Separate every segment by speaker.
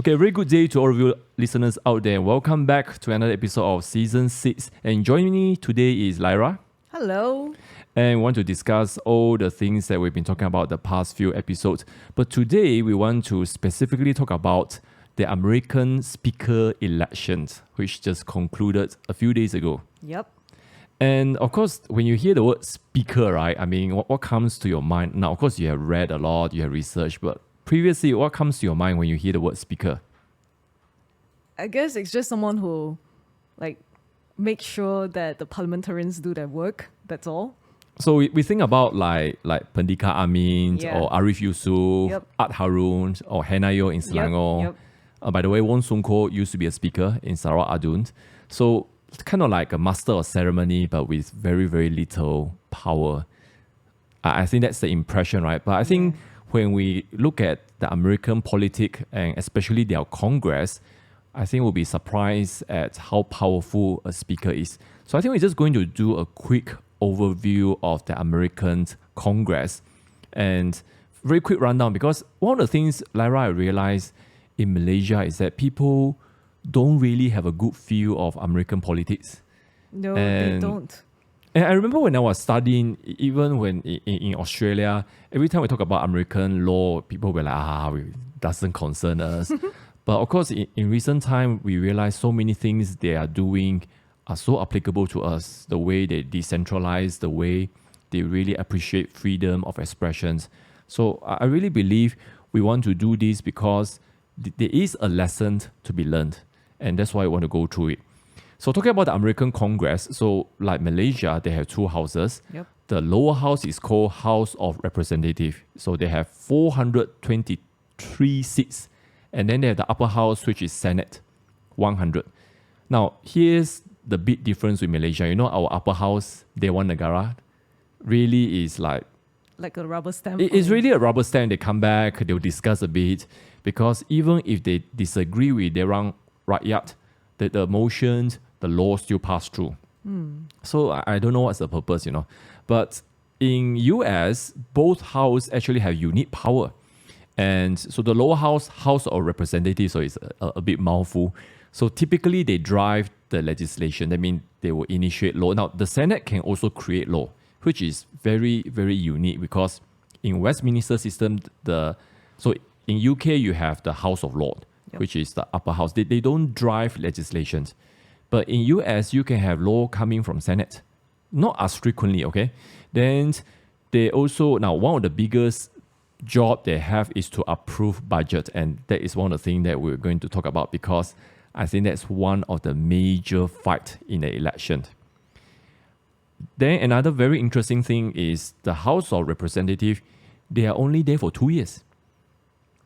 Speaker 1: Okay, very good day to all of you listeners out there. Welcome back to another episode of Season 6. And joining me today is Lyra.
Speaker 2: Hello.
Speaker 1: And we want to discuss all the things that we've been talking about the past few episodes. But today we want to specifically talk about the American speaker elections, which just concluded a few days ago.
Speaker 2: Yep.
Speaker 1: And of course, when you hear the word speaker, right? I mean, what comes to your mind? Now, of course, you have read a lot, you have researched, but previously, what comes to your mind when you hear the word speaker?
Speaker 2: I guess it's just someone who, makes sure that the parliamentarians do their work. That's all.
Speaker 1: So we think about like Pendika Amin or Arif Yusuf, Art Harun or Henayo in Selangor. By the way, Wong Sung Ko used to be a speaker in Sarawak Adun. So it's kind of like a master of ceremony, but with very, very little power. I think that's the impression, right? But I think when we look at the American politics and especially their Congress, I think we'll be surprised at how powerful a speaker is. So I think we're just going to do a quick overview of the American Congress and very quick rundown, because one of the things, Lyra, I realized in Malaysia is that people don't really have a good feel of American politics.
Speaker 2: No, they don't.
Speaker 1: And I remember when I was studying, even when in Australia, every time we talk about American law, people were like, it doesn't concern us. But of course, in recent time, we realize so many things they are doing are so applicable to us. The way they decentralize, the way they really appreciate freedom of expressions. So I really believe we want to do this because there is a lesson to be learned. And that's why I want to go through it. So talking about the American Congress, so like Malaysia, they have two houses.
Speaker 2: Yep.
Speaker 1: The lower house is called House of Representatives. So they have 423 seats. And then they have the upper house, which is Senate, 100. Now, here's the big difference with Malaysia. You know, our upper house, Dewan Negara, really is like
Speaker 2: a rubber stamp.
Speaker 1: It's really a rubber stamp. They come back, they'll discuss a bit. Because even if they disagree with Dewan Rakyat, the motions, the law still pass through. So I don't know what's the purpose, you know. But in US, both houses actually have unique power. And so the lower house, House of Representatives, so it's a bit mouthful. So typically they drive the legislation. That means they will initiate law. Now, the Senate can also create law, which is very, very unique because in Westminster system, so in UK, you have the House of Lords, which is the upper house. They don't drive legislations. But in US, you can have law coming from Senate. Not as frequently, okay? Then they also, now one of the biggest job they have is to approve budget. And that is one of the things that we're going to talk about because I think that's one of the major fight in the election. Then another very interesting thing is the House of Representatives, they are only there for 2 years.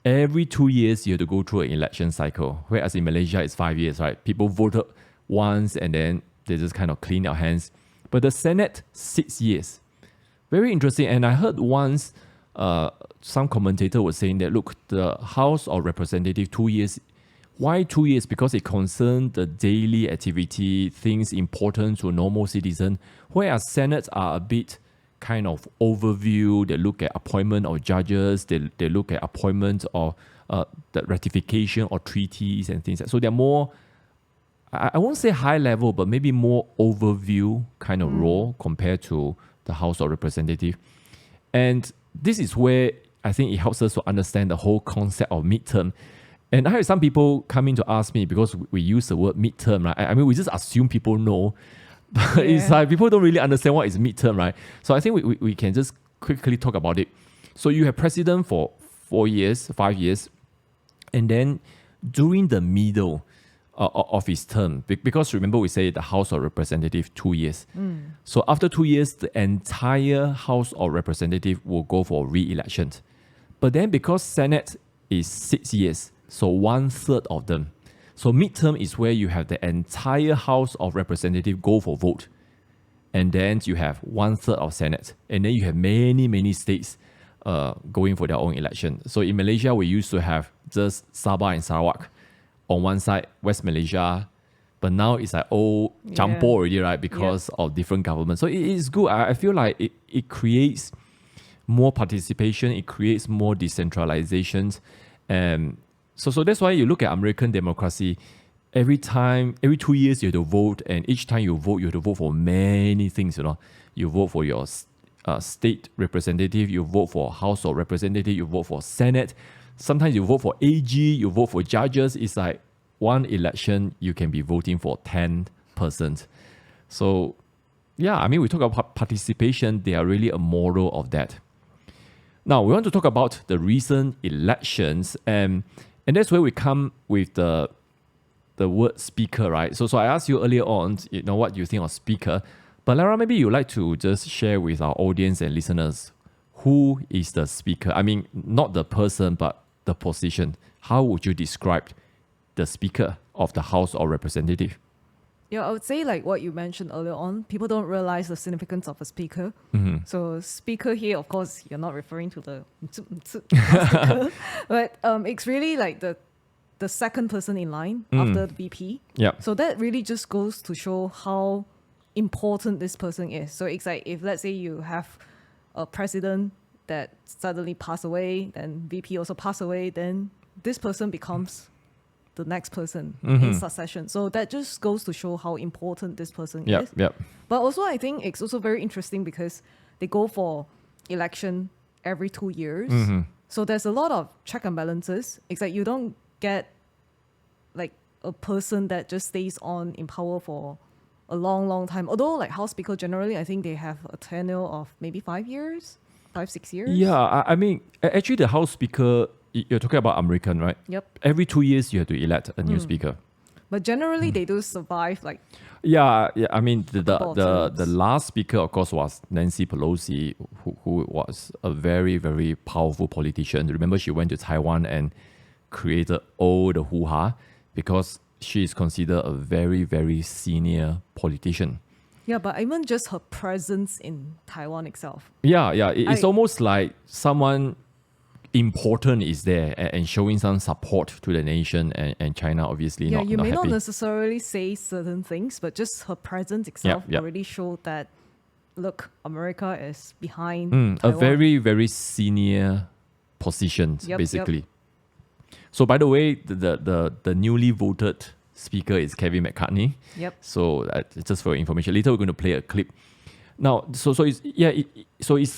Speaker 1: Every 2 years, you have to go through an election cycle. Whereas in Malaysia, it's 5 years, right? People voted once and then they just kind of clean their hands. But the Senate, 6 years. Very interesting. And I heard once some commentator was saying that, look, the House of Representatives, 2 years. Why 2 years? Because it concerns the daily activity, things important to a normal citizen. Whereas Senates are a bit kind of overview. They look at appointment of judges. They look at appointment of the ratification of treaties and things. So they're more, I won't say high level, but maybe more overview kind of role compared to the House of Representatives. And this is where I think it helps us to understand the whole concept of midterm. And I have some people coming to ask me because we use the word midterm, right? I mean, we just assume people know. But it's like people don't really understand what is midterm, right? So I think we can just quickly talk about it. So you have president for 4 years, 5 years, and then during the middle of his term, because remember we say the House of Representatives 2 years. So after 2 years, the entire House of Representatives will go for re-election. But then because Senate is 6 years, so 1/3 of them. So midterm is where you have the entire House of Representatives go for vote. And then you have 1/3 of Senate. And then you have many, many states going for their own election. So in Malaysia, we used to have just Sabah and Sarawak on one side, West Malaysia. But now it's like campur already, right? Because of different governments. So it is good. I feel like it creates more participation. It creates more decentralization. So that's why you look at American democracy. Every 2 years you have to vote, and each time you vote, you have to vote for many things. You vote for your state representative, you vote for House of Representative, you vote for Senate. Sometimes you vote for AG, you vote for judges. It's like one election you can be voting for 10 persons. So yeah, I mean, we talk about participation. They are really a model of that. Now we want to talk about the recent elections, and that's where we come with the word speaker, right? So I asked you earlier on, what you think of speaker. But Lara, maybe you'd like to just share with our audience and listeners, who is the speaker? I mean, not the person, but the position. How would you describe the speaker of the House of Representatives?
Speaker 2: Yeah, I would say like what you mentioned earlier on, people don't realize the significance of a speaker.
Speaker 1: Mm-hmm.
Speaker 2: So speaker here, of course, you're not referring to the speaker, but it's really like the second person in line after the VP.
Speaker 1: Yeah.
Speaker 2: So that really just goes to show how important this person is. So it's like if let's say you have a president that suddenly pass away, then VP also pass away, then this person becomes the next person in succession. So that just goes to show how important this person is.
Speaker 1: Yep.
Speaker 2: But also I think it's also very interesting because they go for election every 2 years. So there's a lot of check and balances. It's like you don't get like a person that just stays on in power for a long time. Although like House Speaker generally, I think they have a tenure of maybe 5 years, 5-6 years.
Speaker 1: Yeah, I mean, actually the House Speaker, you're talking about American, right?
Speaker 2: Yep.
Speaker 1: Every 2 years you have to elect a new speaker.
Speaker 2: But generally they do survive like
Speaker 1: Yeah. I mean,
Speaker 2: couple of
Speaker 1: the
Speaker 2: terms.
Speaker 1: last speaker, of course, was Nancy Pelosi, who was a very, very powerful politician. Remember, she went to Taiwan and created all the hoo-ha because she is considered a very, very senior politician.
Speaker 2: yeah, but even just her presence in Taiwan itself.
Speaker 1: Yeah. It's almost like someone important is there and showing some support to the nation, and China obviously
Speaker 2: Yeah,
Speaker 1: not
Speaker 2: you may
Speaker 1: happy.
Speaker 2: not necessarily say certain things, but just her presence itself
Speaker 1: Yep.
Speaker 2: already showed that look, America is behind
Speaker 1: A
Speaker 2: Taiwan.
Speaker 1: very, very senior position,
Speaker 2: Yep,
Speaker 1: basically. So by the way, the newly voted speaker is Kevin McCarthy.
Speaker 2: Yep.
Speaker 1: So just for your information, later we're going to play a clip. Now, so it's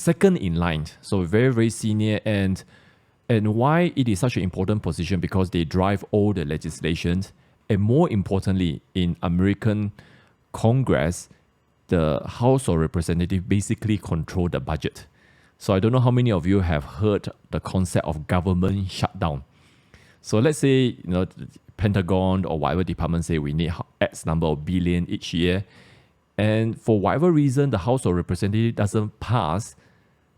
Speaker 1: second in line. So very, very senior, and why it is such an important position, because they drive all the legislations, and more importantly, in American Congress, the House of Representatives basically control the budget. So I don't know how many of you have heard the concept of government shutdown. So let's say, Pentagon or whatever department say we need X number of billion each year, and for whatever reason the House of Representatives doesn't pass,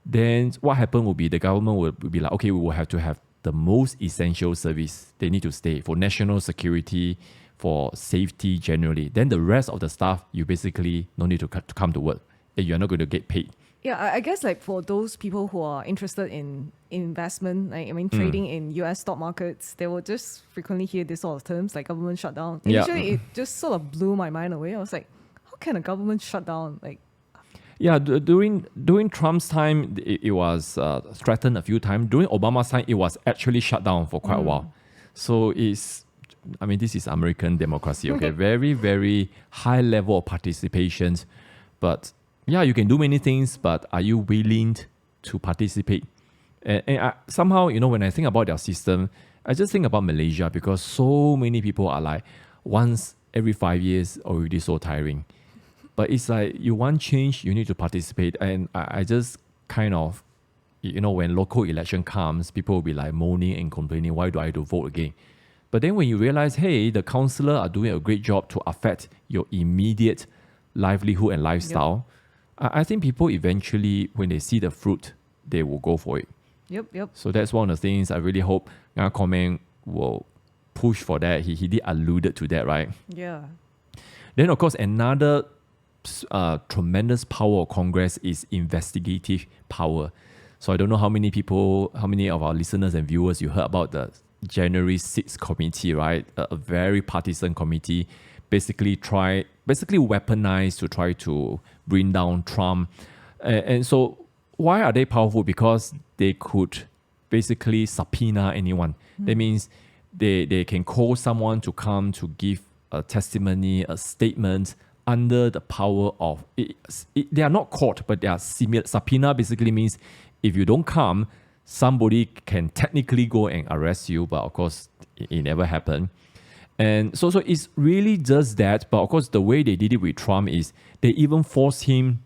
Speaker 1: then what happened will be the government will be like, okay, we will have to have the most essential service. They need to stay for national security, for safety generally. Then the rest of the staff, you basically no need to come to work, and you're not going to get paid.
Speaker 2: Yeah, I guess like for those people who are interested in investment, like, I mean, trading in US stock markets, they will just frequently hear this sort of terms like government shutdown.
Speaker 1: Yeah.
Speaker 2: Initially, it just sort of blew my mind away. I was like, how can a government shut down? Like,
Speaker 1: Yeah, during Trump's time, it was threatened a few times. During Obama's time, it was actually shut down for quite a while. So this is American democracy, okay? Very, very high level of participation. But yeah, you can do many things, but are you willing to participate? And somehow, when I think about their system, I just think about Malaysia, because so many people are like, once every 5 years, already so tiring. But it's like, you want change, you need to participate. And I just kind of, when local election comes, people will be like moaning and complaining, why do I have to vote again? But then when you realize, hey, the councillor are doing a great job to affect your immediate livelihood and lifestyle, I think people eventually, when they see the fruit, they will go for it.
Speaker 2: Yep.
Speaker 1: So that's one of the things I really hope Nga Komeng will push for that. He did alluded to that, right?
Speaker 2: Yeah.
Speaker 1: Then, of course, another tremendous power of Congress is investigative power. So I don't know how many of our listeners and viewers you heard about the January 6th committee, right? A very partisan committee, basically weaponized to try to bring down Trump. And so why are they powerful? Because they could basically subpoena anyone. That means they can call someone to come to give a testimony, a statement under the power of they are not court, but they are similar. Subpoena basically means if you don't come, somebody can technically go and arrest you, but of course it never happened. And so it's really just that. But of course, the way they did it with Trump is they even forced him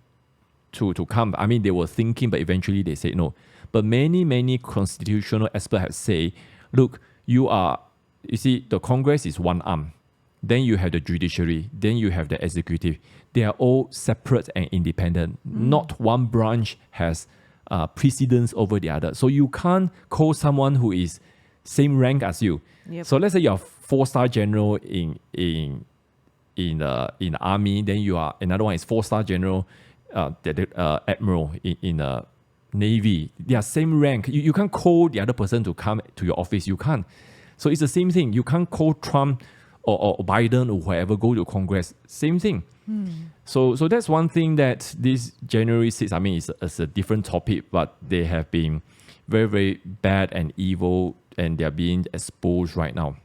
Speaker 1: to come. I mean, they were thinking, but eventually they said no. But many constitutional experts have said, look, you see, the Congress is one arm. Then you have the judiciary. Then you have the executive. They are all separate and independent. Not one branch has precedence over the other. So you can't call someone who is same rank as you.
Speaker 2: Yep.
Speaker 1: So let's say you're 4-star general in the army, then you are another one is 4-star general, admiral in the navy. They are same rank. You can't call the other person to come to your office. You can't. So it's the same thing. You can't call Trump or Biden or whoever go to Congress. Same thing. So that's one thing that this January 6th, I mean, it's a different topic, but they have been very, very bad and evil, and they're being exposed right now.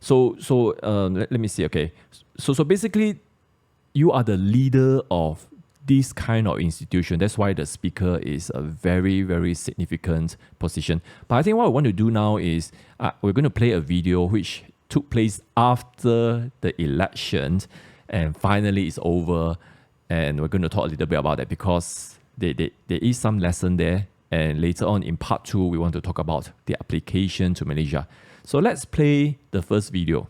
Speaker 1: So let me see. Okay. So basically, you are the leader of this kind of institution. That's why the speaker is a very, very significant position. But I think what I want to do now is we're going to play a video which took place after the election, and finally it's over. And we're going to talk a little bit about that because there is some lesson there. And later on in part 2, we want to talk about the application to Malaysia. So let's play the first video.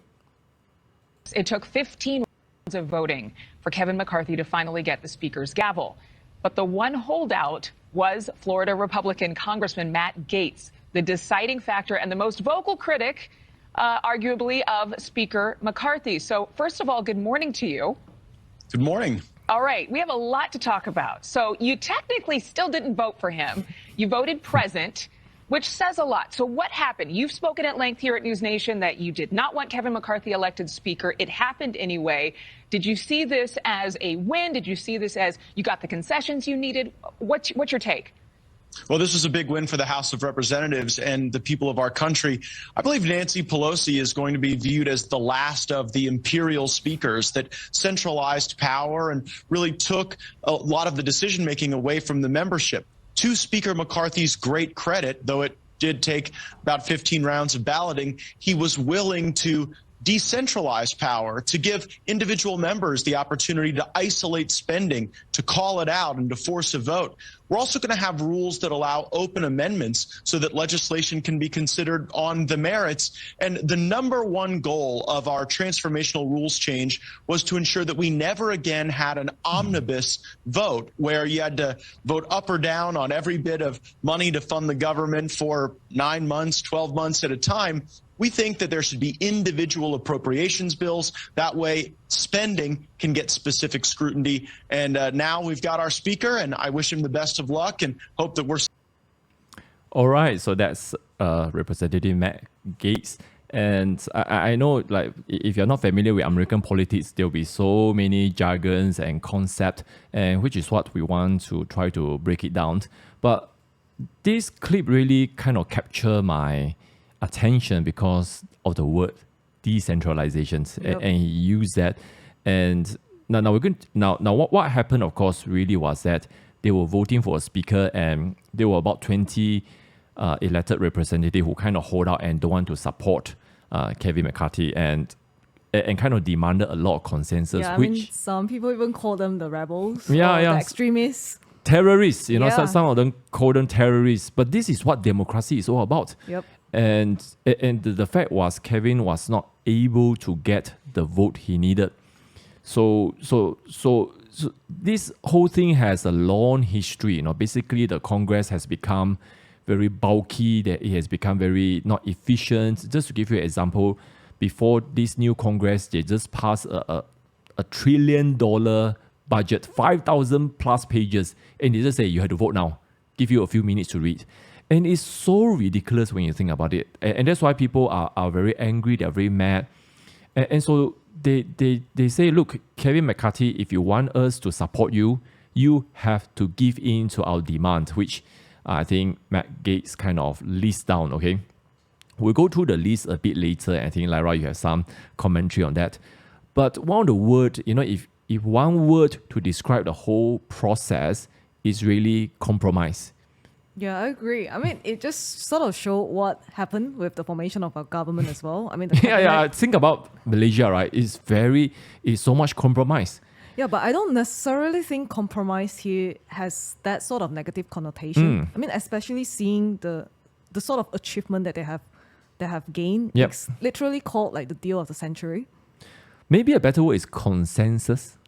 Speaker 3: It took 15 rounds of voting for Kevin McCarthy to finally get the speaker's gavel. But the one holdout was Florida Republican Congressman Matt Gaetz, the deciding factor and the most vocal critic, arguably, of Speaker McCarthy. So first of all, good morning to you.
Speaker 4: Good morning.
Speaker 3: All right, we have a lot to talk about. So you technically still didn't vote for him. You voted present, which says a lot. So what happened? You've spoken at length here at News Nation that you did not want Kevin McCarthy elected speaker. It happened anyway. Did you see this as a win? Did you see this as you got the concessions you needed? What's your take?
Speaker 4: Well, this is a big win for the House of Representatives and the people of our country. I believe Nancy Pelosi is going to be viewed as the last of the imperial speakers that centralized power and really took a lot of the decision-making away from the membership. To Speaker McCarthy's great credit, though it did take about 15 rounds of balloting, he was willing to decentralize power, to give individual members the opportunity to isolate spending, to call it out, and to force a vote. We're also going to have rules that allow open amendments so that legislation can be considered on the merits. And the number one goal of our transformational rules change was to ensure that we never again had an omnibus vote where you had to vote up or down on every bit of money to fund the government for 9 months, 12 months at a time. We think that there should be individual appropriations bills. That way, spending can get specific scrutiny. And now we've got our speaker, and I wish him the best of luck and hope that we're...
Speaker 1: All right, so that's Representative Matt Gaetz. And I know, like, if you're not familiar with American politics, there'll be so many jargons and concepts, and which is what we want to try to break it down. But this clip really kind of captured my attention because of the word decentralization, and he used that. And now we're going to, now what happened, of course, really was that they were voting for a speaker, and there were about 20 elected representatives who kind of hold out and don't want to support Kevin McCarthy, and kind of demanded a lot of consensus.
Speaker 2: Yeah, I
Speaker 1: which
Speaker 2: mean, some people even call them the rebels, or
Speaker 1: the
Speaker 2: extremists.
Speaker 1: Terrorists, some of them call them terrorists. But this is what democracy is all about.
Speaker 2: Yep.
Speaker 1: And the fact was Kevin was not able to get the vote he needed. So this whole thing has a long history. Basically the Congress has become very bulky, that it has become very not efficient. Just to give you an example, before this new Congress, they just passed a $1 trillion budget, 5,000 plus pages, and they just say you have to vote now, give you a few minutes to read. And it's so ridiculous when you think about it. And that's why people are very angry, they're very mad. And so they say, look, Kevin McCarthy, if you want us to support you, you have to give in to our demand, which I think Matt Gaetz kind of lists down, okay? We'll go through the list a bit later. I think, Lyra, you have some commentary on that. But one of the words, if one word to describe the whole process is really compromise.
Speaker 2: Yeah, I agree. I mean, it just sort of showed what happened with the formation of our government as well. I mean, the
Speaker 1: Yeah. Think about Malaysia, right? It's so much compromise.
Speaker 2: Yeah, but I don't necessarily think compromise here has that sort of negative connotation. I mean, especially seeing the sort of achievement that they have gained.
Speaker 1: Yep.
Speaker 2: It's literally called like the deal of the century.
Speaker 1: Maybe a better word is consensus.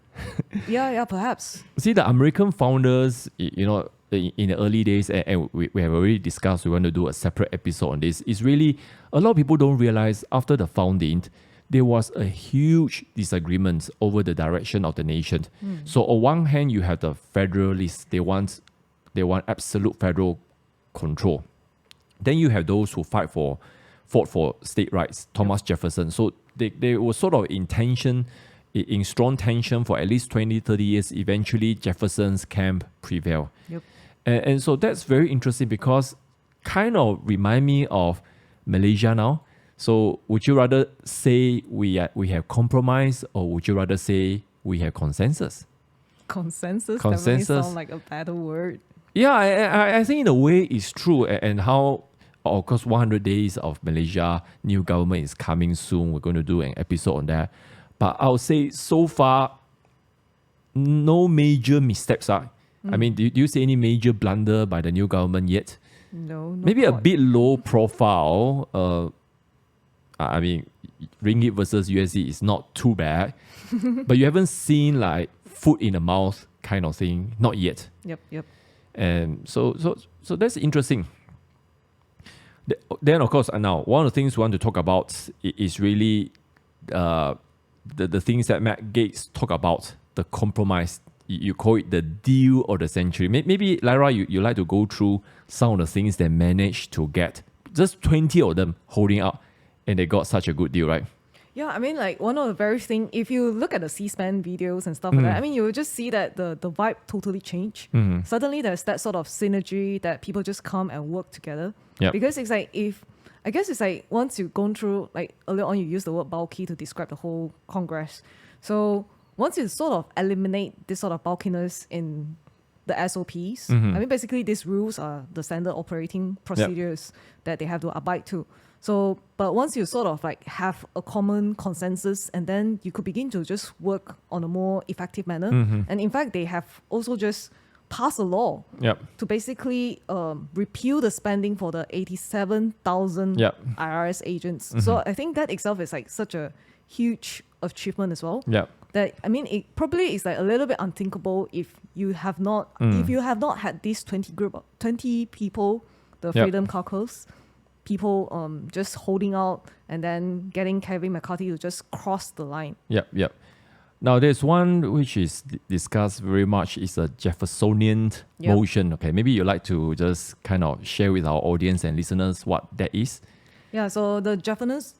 Speaker 2: Yeah, perhaps.
Speaker 1: See, the American founders, in the early days, and we have already discussed, we want to do a separate episode on this, is really, a lot of people don't realize after the founding, there was a huge disagreement over the direction of the nation. So on one hand, you have the federalists, they want absolute federal control. Then you have those who fought for state rights, Thomas Jefferson. So they were sort of in strong tension for at least 20, 30 years. Eventually, Jefferson's camp prevailed.
Speaker 2: Yep.
Speaker 1: And so that's very interesting because kind of remind me of Malaysia now. So would you rather say we have compromise, or would you rather say we have consensus?
Speaker 2: Consensus? That may sound like a better word.
Speaker 1: Yeah, I think in a way it's true. And how, of course, 100 days of Malaysia, new government is coming soon. We're going to do an episode on that. But I would say so far, no major missteps. I mean, do you see any major blunder by the new government yet?
Speaker 2: No.
Speaker 1: Maybe a bit low profile. I mean, ringgit versus USD is not too bad. But you haven't seen like foot in the mouth kind of thing. Not yet.
Speaker 2: Yep.
Speaker 1: And so that's interesting. Then, of course, now, one of the things we want to talk about is really the things that Matt Gaetz talk about, the compromise. You call it the deal of the century. Maybe, Lyra, you like to go through some of the things they managed to get. Just 20 of them holding up, and they got such a good deal, right?
Speaker 2: Yeah, I mean, like, one of the very thing, if you look at the C-SPAN videos and stuff like that, I mean, you will just see that the vibe totally changed. Suddenly, there's that sort of synergy that people just come and work together.
Speaker 1: Yep.
Speaker 2: Because it's like, once you've gone through, like, earlier on, you use the word bulky to describe the whole Congress. So once you sort of eliminate this sort of bulkiness in the SOPs, I mean, basically, these rules are the standard operating procedures that they have to abide to. So, but once you sort of like have a common consensus, and then you could begin to just work on a more effective manner. And in fact, they have also just passed a law to basically repeal the spending for the 87,000 IRS agents. So I think that itself is like such a huge achievement as well. That, I mean, it probably is like a little bit unthinkable if you have not had these 20 people, the Freedom Caucus, people just holding out and then getting Kevin McCarthy to just cross the line.
Speaker 1: Yep. Now, there's one which is discussed very much, is a Jeffersonian motion. Okay, maybe you'd like to just kind of share with our audience and listeners what that is.
Speaker 2: Yeah, so the Jefferson's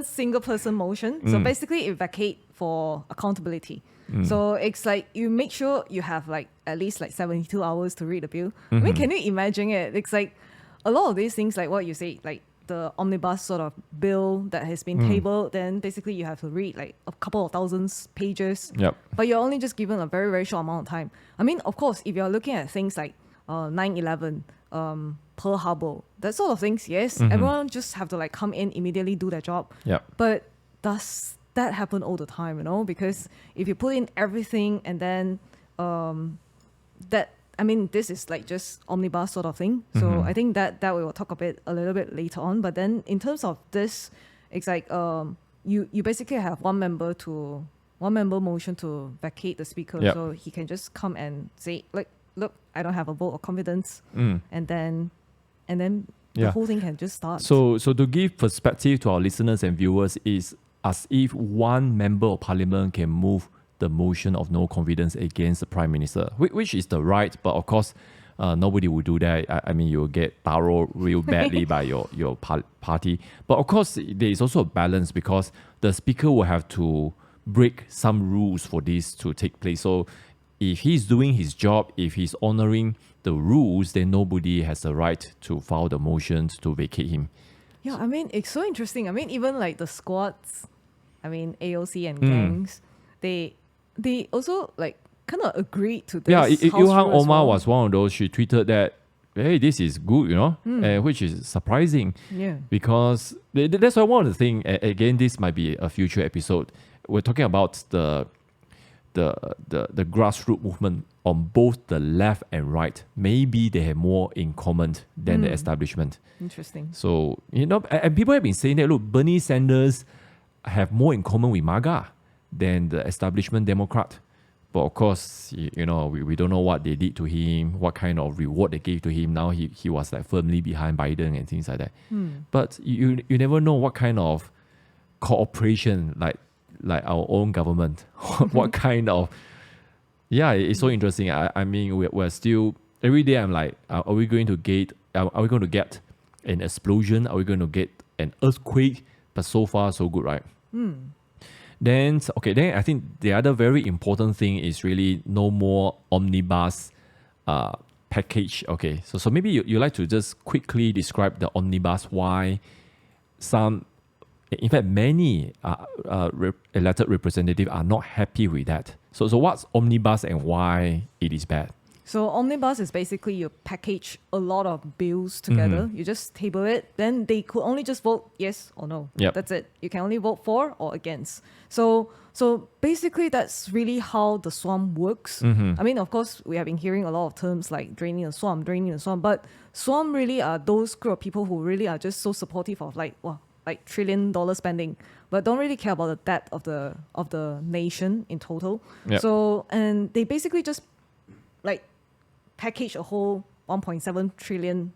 Speaker 2: single person motion. So basically, it vacate for accountability. So it's like you make sure you have like at least like 72 hours to read the bill. I mean, can you imagine it? It's like a lot of these things, like what you say, like the omnibus sort of bill that has been tabled, then basically you have to read like a couple of thousands pages. But you're only just given a very, very short amount of time. I mean, of course, if you're looking at things like 9/11, Pearl Harbor, that sort of things, yes, everyone just have to like come in, immediately do their job. But does that happen all the time, because if you put in everything and then this is like just omnibus sort of thing. So I think that we will talk a little bit later on. But then in terms of this, it's like you basically have one member motion to vacate the speaker, so he can just come and say like, look, I don't have a vote of confidence, and then the whole thing can just start.
Speaker 1: So to give perspective to our listeners and viewers, is as if one member of parliament can move the motion of no confidence against the prime minister, which is the right, but of course, nobody will do that. I mean, you'll get borrowed real badly by your party. But of course, there is also a balance because the speaker will have to break some rules for this to take place. So if he's doing his job, if he's honoring the rules, then nobody has the right to file the motions to vacate him.
Speaker 2: Yeah, I mean, it's so interesting. I mean, even like the squads, I mean, AOC and gangs, they also like kind of agreed to this.
Speaker 1: Yeah,
Speaker 2: house
Speaker 1: Ilhan
Speaker 2: rule as
Speaker 1: Omar
Speaker 2: well.
Speaker 1: was one of those. She tweeted that, hey, this is good, which is surprising.
Speaker 2: Yeah.
Speaker 1: Because that's why one of the things, again, this might be a future episode. We're talking about the grassroots movement on both the left and right. Maybe they have more in common than the establishment.
Speaker 2: Interesting.
Speaker 1: So, and people have been saying that, look, Bernie Sanders have more in common with MAGA than the establishment Democrat. But of course, we don't know what they did to him, what kind of reward they gave to him. Now he was like firmly behind Biden and things like that. But you never know what kind of cooperation, like our own government, what kind of... Yeah, it's so interesting. I mean, we're still... Every day I'm like, are we going to get an explosion? Are we going to get an earthquake? But so far, so good, right? Then I think the other very important thing is really no more omnibus package. Okay, so maybe you like to just quickly describe the omnibus, why in fact, many elected representatives are not happy with that. So what's omnibus and why it is bad?
Speaker 2: So omnibus is basically you package a lot of bills together. You just table it. Then they could only just vote yes or no.
Speaker 1: Yep.
Speaker 2: That's it. You can only vote for or against. So basically that's really how the swamp works. I mean, of course, we have been hearing a lot of terms like draining the swamp. But swamp really are those group of people who really are just so supportive of like $1 trillion spending, but don't really care about the debt of the nation in total.
Speaker 1: Yep.
Speaker 2: So, and they basically just like package a whole 1.7 trillion,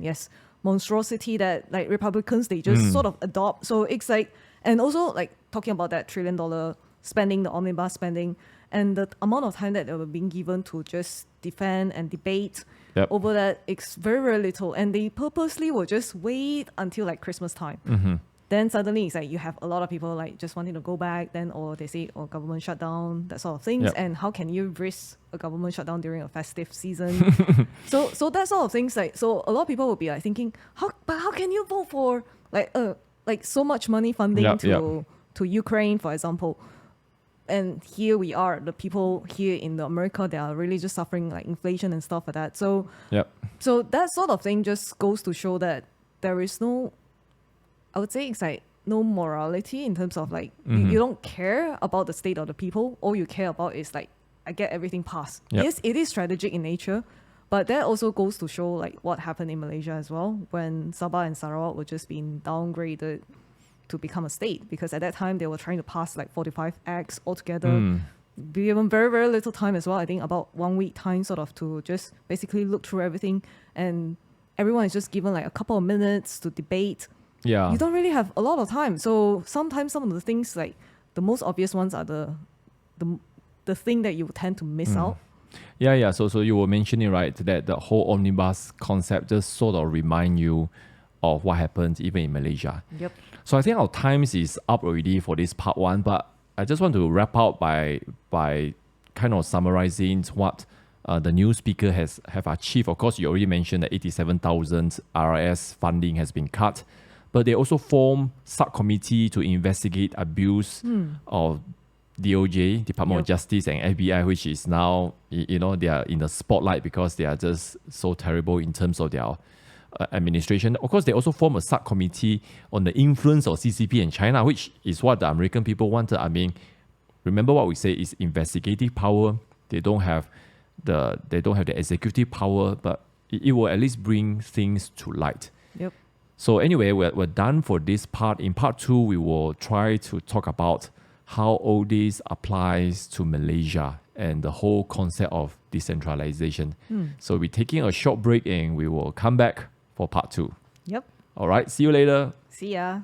Speaker 2: yes, monstrosity that like Republicans, they just sort of adopt. So it's like, and also like talking about that $1 trillion spending, the omnibus spending, and the amount of time that they were being given to just defend and debate over that, it's very, very little. And they purposely will just wait until like Christmas time. Then suddenly it's like you have a lot of people like just wanting to go back, then or they say, government shutdown, that sort of things.
Speaker 1: Yep.
Speaker 2: And how can you risk a government shutdown during a festive season? so that sort of things, like, so a lot of people will be like thinking, how can you vote for like so much money funding to Ukraine, for example? And here we are, the people here in America, they are really just suffering like inflation and stuff like that. So that sort of thing just goes to show that there is no, I would say it's like no morality in terms of like, you don't care about the state of the people. All you care about is like, I get everything passed. Yes, it is strategic in nature, but that also goes to show like what happened in Malaysia as well, when Sabah and Sarawak were just being downgraded to become a state, because at that time they were trying to pass like 45 acts altogether. Given very, very little time as well, I think about 1 week time sort of to just basically look through everything, and everyone is just given like a couple of minutes to debate. You don't really have a lot of time. So sometimes some of the things, like the most obvious ones, are the thing that you tend to miss out.
Speaker 1: So you were mentioning, right, that the whole omnibus concept just sort of remind you of what happened even in Malaysia. So I think our time is up already for this part one, but I just want to wrap up by kind of summarizing what the new speaker have achieved. Of course, you already mentioned that 87,000 RRS funding has been cut, but they also formed subcommittee to investigate abuse of DOJ, Department of Justice, and FBI, which is now, they are in the spotlight because they are just so terrible in terms of their administration. Of course, they also form a subcommittee on the influence of CCP in China, which is what the American people wanted. I mean, remember what we say is investigative power. They don't have the executive power, but it will at least bring things to light. So anyway, we're done for this part. In part 2, we will try to talk about how all this applies to Malaysia and the whole concept of decentralization. So we're taking a short break and we will come back for part 2. All right, see you later.
Speaker 2: See ya.